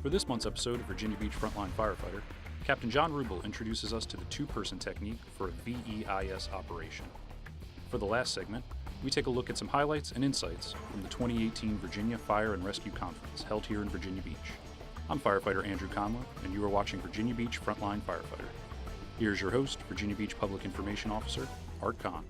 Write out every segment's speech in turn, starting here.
For this month's episode of Virginia Beach Frontline Firefighter, Captain John Rubel introduces us to the two-person technique for a VEIS operation. For the last segment, we take a look at some highlights and insights from the 2018 Virginia Fire and Rescue Conference held here in Virginia Beach. I'm Firefighter Andrew Conlon, and you are watching Virginia Beach Frontline Firefighter. Here's your host, Virginia Beach Public Information Officer, Art Kahn.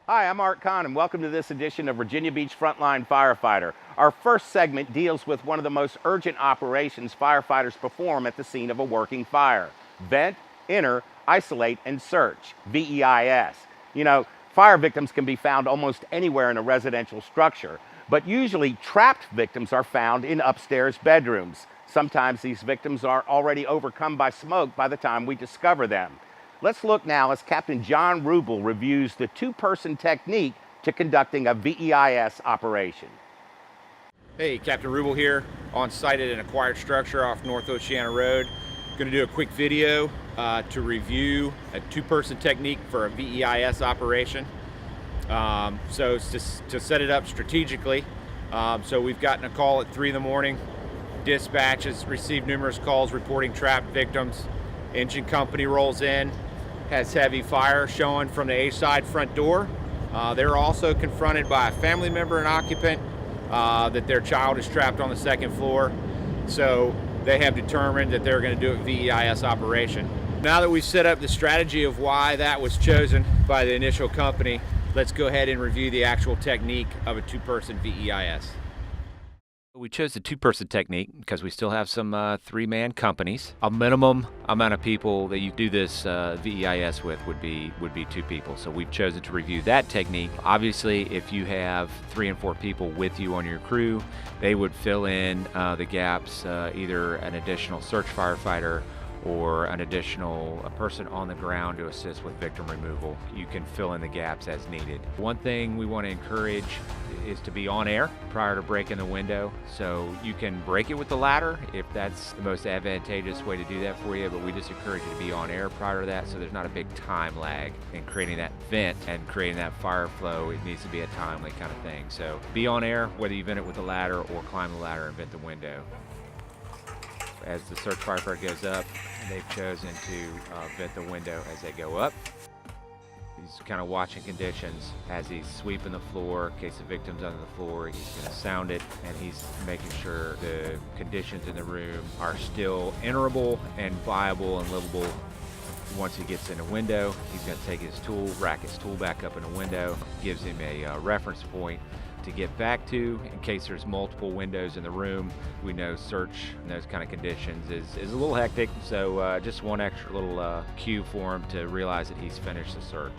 Hi, I'm Art Kahn, and welcome to this edition of Virginia Beach Frontline Firefighter. Our first segment deals with one of the most urgent operations firefighters perform at the scene of a working fire: vent, enter, isolate, and search, VEIS. You know, fire victims can be found almost anywhere in a residential structure, but usually trapped victims are found in upstairs bedrooms. Sometimes these victims are already overcome by smoke by the time we discover them. Let's look now as Captain John Rubel reviews the two-person technique to conducting a VEIS operation. Hey, Captain Rubel here, on site at an acquired structure off North Oceana Road. Going to do a quick video to review a two-person technique for a VEIS operation. So to set it up strategically, so we've gotten a call at 3 in the morning. Dispatch has received numerous calls reporting trapped victims. Engine company rolls in, has heavy fire showing from the A side front door. They're also confronted by a family member and occupant that their child is trapped on the second floor. So they have determined that they're going to do a VEIS operation. Now that we've set up the strategy of why that was chosen by the initial company, let's go ahead and review the actual technique of a two-person VEIS. We chose the two-person technique because we still have some three-man companies. A minimum amount of people that you do this VEIS with would be 2 people. So we've chosen to review that technique. Obviously, if you have 3 and 4 people with you on your crew, they would fill in the gaps, either an additional search firefighter or an additional person on the ground to assist with victim removal. You can fill in the gaps as needed. One thing we want to encourage is to be on air prior to breaking the window. So you can break it with the ladder if that's the most advantageous way to do that for you, but we just encourage you to be on air prior to that so there's not a big time lag in creating that vent and creating that fire flow. It needs to be a timely kind of thing. So be on air whether you vent it with the ladder or climb the ladder and vent the window. As the search firefighter goes up, they've chosen to vent the window as they go up. He's kind of watching conditions as he's sweeping the floor. In case the victim's under the floor, he's going to sound it, and he's making sure the conditions in the room are still enterable and viable and livable. Once he gets in the window, he's going to take his tool, rack his tool back up in the window, gives him a reference point to get back to in case there's multiple windows in the room. We know search in those kind of conditions is a little hectic, so just one extra little cue for him to realize that he's finished the search.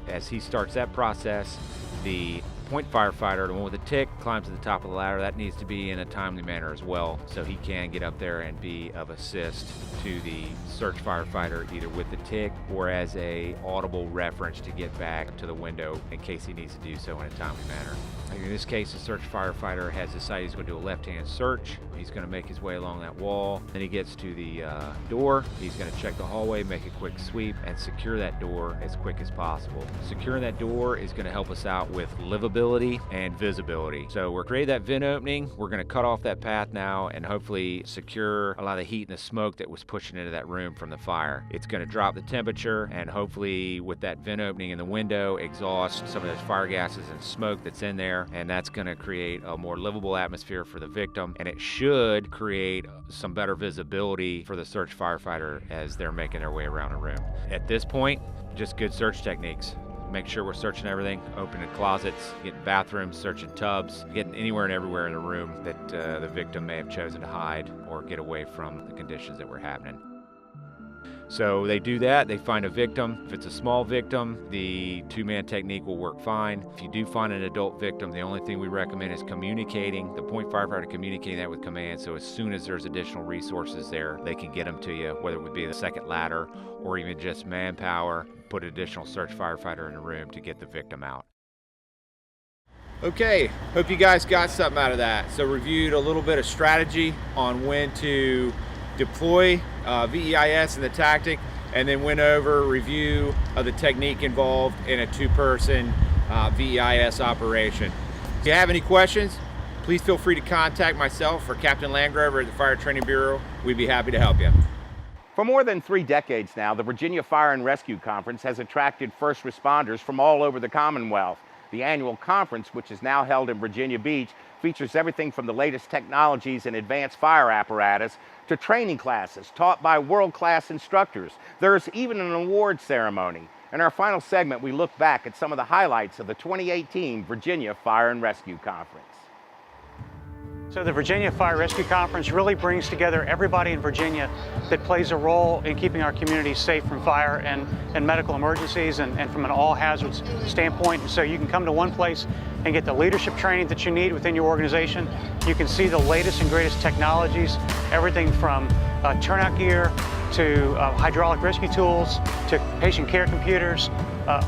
As he starts that process, the point firefighter, the one with the tick, climbs to the top of the ladder. That needs to be in a timely manner as well, so he can get up there and be of assist to the search firefighter, either with the tick or as a audible reference to get back to the window in case he needs to do so in a timely manner. In this case, the search firefighter has decided he's going to do a left-hand search. He's going to make his way along that wall. Then he gets to the door. He's going to check the hallway, make a quick sweep, and secure that door as quick as possible. Securing that door is going to help us out with livability and visibility. So we're creating that vent opening. We're going to cut off that path now and hopefully secure a lot of the heat and the smoke that was pushing into that room from the fire. It's going to drop the temperature, and hopefully with that vent opening in the window, exhaust some of those fire gases and smoke that's in there, and that's going to create a more livable atmosphere for the victim, and it should create some better visibility for the search firefighter as they're making their way around a room. At this point, just good search techniques. Make sure we're searching everything, opening closets, getting bathrooms, searching tubs, getting anywhere and everywhere in the room that the victim may have chosen to hide or get away from the conditions that were happening. So they do that, they find a victim. If it's a small victim, the two-man technique will work fine. If you do find an adult victim, the only thing we recommend is communicating, the point firefighter communicating that with command, so as soon as there's additional resources there, they can get them to you, whether it would be the second ladder or even just manpower, put an additional search firefighter in the room to get the victim out. Okay, hope you guys got something out of that. So reviewed a little bit of strategy on when to deploy VEIS and the tactic, and then went over review of the technique involved in a two-person VEIS operation. If you have any questions, please feel free to contact myself or Captain Landgrover at the Fire Training Bureau. We'd be happy to help you. For more than 3 decades now, the Virginia Fire and Rescue Conference has attracted first responders from all over the Commonwealth. The annual conference, which is now held in Virginia Beach, features everything from the latest technologies and advanced fire apparatus to training classes taught by world-class instructors. There's even an award ceremony. In our final segment, we look back at some of the highlights of the 2018 Virginia Fire and Rescue Conference. So the Virginia Fire Rescue Conference really brings together everybody in Virginia that plays a role in keeping our communities safe from fire and medical emergencies and from an all hazards standpoint. And so you can come to one place and get the leadership training that you need within your organization. You can see the latest and greatest technologies, everything from turnout gear to hydraulic rescue tools to patient care computers,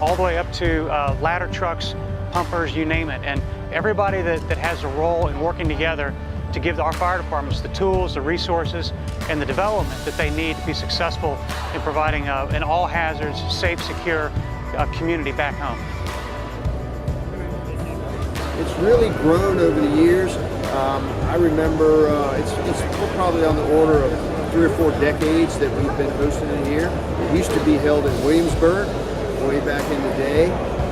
all the way up to ladder trucks, pumpers, you name it. And everybody that has a role in working together to give our fire departments the tools, the resources, and the development that they need to be successful in providing an all hazards, safe, secure community back home. It's really grown over the years. I remember it's probably on the order of 3 or 4 decades that we've been hosting it here. It used to be held in Williamsburg way back in the day,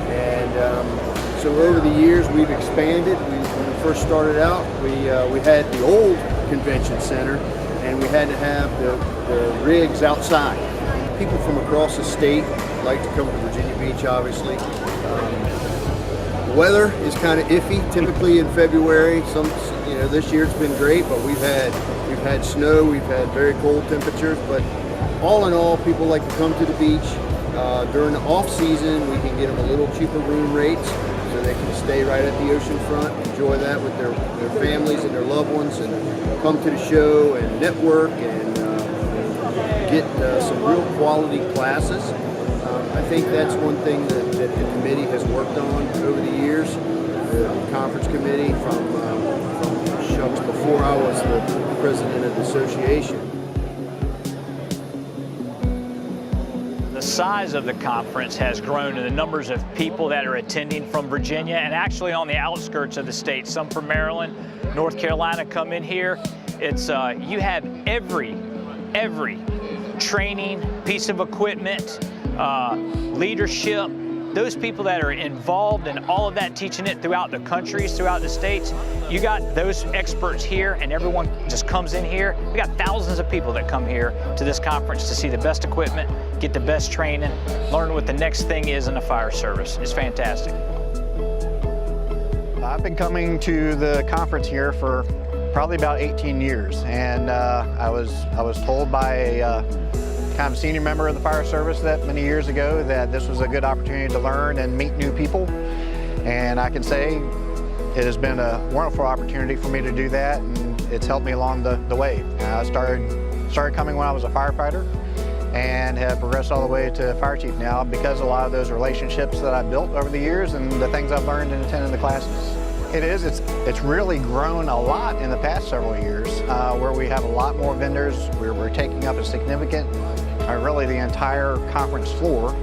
and so over the years we've expanded. When we first started out, we had the old convention center, and we had to have the rigs outside. People from across the state like to come to Virginia Beach, obviously. The weather is kind of iffy, typically in February. This year it's been great, but we've had snow, we've had very cold temperatures. But all in all, people like to come to the beach. During the off season, we can get them a little cheaper room rates, so they can stay right at the ocean front, enjoy that with their families and their loved ones, and come to the show and network and get some real quality classes. I think that's one thing that the committee has worked on over the years. The conference committee from before I was the president of the association. The size of the conference has grown, and the numbers of people that are attending from Virginia and actually on the outskirts of the state. Some from Maryland, North Carolina come in here. It's you have every training, piece of equipment, leadership, those people that are involved in all of that, teaching it throughout the countries, throughout the states. You got those experts here, and everyone just comes in here. We got thousands of people that come here to this conference to see the best equipment, get the best training, learn what the next thing is in the fire service. It's fantastic. I've been coming to the conference here for probably about 18 years, and I was told by a kind of senior member of the fire service that many years ago that this was a good opportunity to learn and meet new people, and I can say it has been a wonderful opportunity for me to do that, and it's helped me along the way. I started coming when I was a firefighter and have progressed all the way to fire chief now because of a lot of those relationships that I've built over the years and the things I've learned in attending the classes. It's really grown a lot in the past several years, where we have a lot more vendors. We're taking up a significant, really the entire conference floor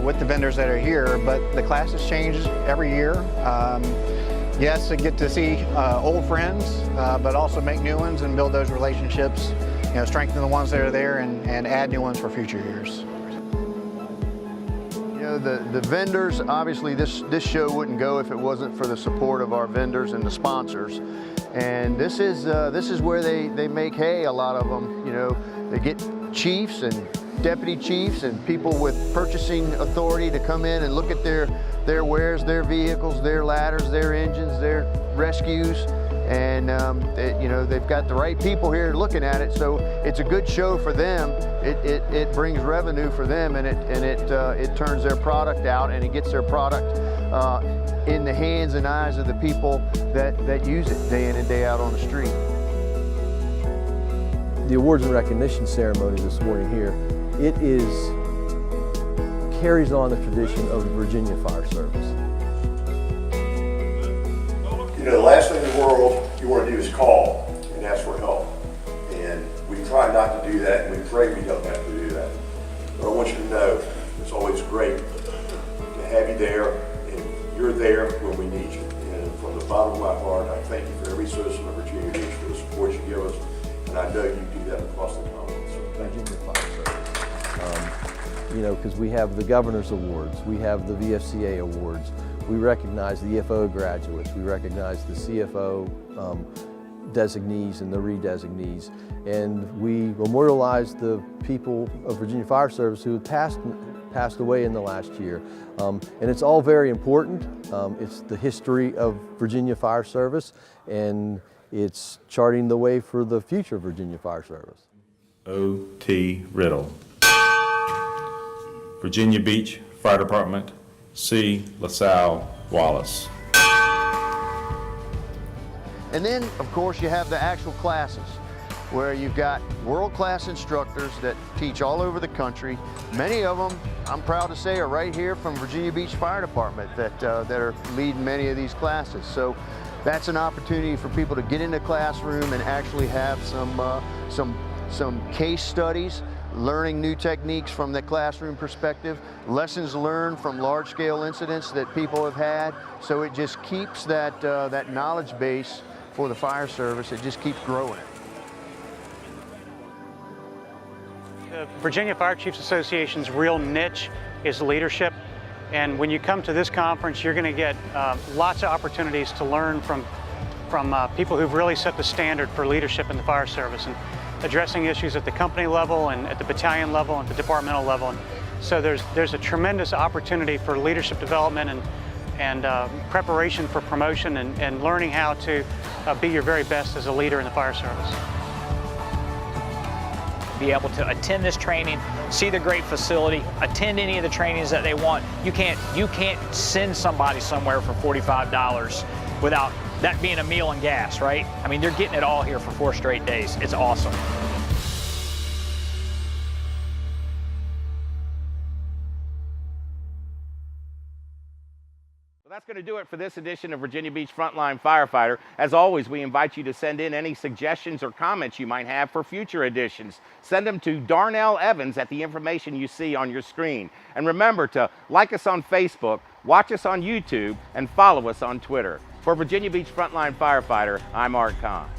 with the vendors that are here, but the classes change every year. Yes, I get to see old friends, but also make new ones and build those relationships, strengthen the ones that are there and add new ones for future years. The vendors, obviously this show wouldn't go if it wasn't for the support of our vendors and the sponsors. And this is where they make hay, a lot of them. They get chiefs and deputy chiefs and people with purchasing authority to come in and look at their wares, their vehicles, their ladders, their engines, their rescues. And they've got the right people here looking at it, so it's a good show for them. It brings revenue for them, and it turns their product out, and it gets their product in the hands and eyes of the people that use it day in and day out on the street. The awards and recognition ceremony this morning here, carries on the tradition of the Virginia Fire Service. The last thing in the world you want to do is call and ask for help. And we try not to do that, and we pray we don't have to do that. But I want you to know it's always great to have you there, and you're there when we need you. And from the bottom of my heart, I thank you every citizen of Virginia Beach for the support you give us, and I know you do that across the Commonwealth. So thank you. Virginia Fire Service. You know, because we have the Governor's Awards, we have the VFCA Awards, we recognize the EFO graduates, we recognize the CFO designees and the re-designees, and we memorialize the people of Virginia Fire Service who have passed away in the last year. And it's all very important. It's the history of Virginia Fire Service, and it's charting the way for the future of Virginia Fire Service. O.T. Riddle. Virginia Beach Fire Department, C. LaSalle Wallace. And then, of course, you have the actual classes, where you've got world-class instructors that teach all over the country. Many of them, I'm proud to say, are right here from Virginia Beach Fire Department that are leading many of these classes. So that's an opportunity for people to get in the classroom and actually have some case studies, learning new techniques from the classroom perspective, lessons learned from large-scale incidents that people have had. So it just keeps that knowledge base for the fire service. It just keeps growing. The Virginia Fire Chiefs Association's real niche is leadership. And when you come to this conference, you're going to get lots of opportunities to learn from people who've really set the standard for leadership in the fire service and addressing issues at the company level and at the battalion level and at the departmental level. And so there's a tremendous opportunity for leadership development and preparation for promotion and learning how to be your very best as a leader in the fire service. Be able to attend this training, see the great facility, attend any of the trainings that they want. You can't send somebody somewhere for $45 without that being a meal and gas, right? I mean, they're getting it all here for 4 straight days. It's awesome. That's going to do it for this edition of Virginia Beach Frontline Firefighter. As always, we invite you to send in any suggestions or comments you might have for future editions. Send them to Darnell Evans at the information you see on your screen. And remember to like us on Facebook, watch us on YouTube, and follow us on Twitter. For Virginia Beach Frontline Firefighter, I'm Art Kahn.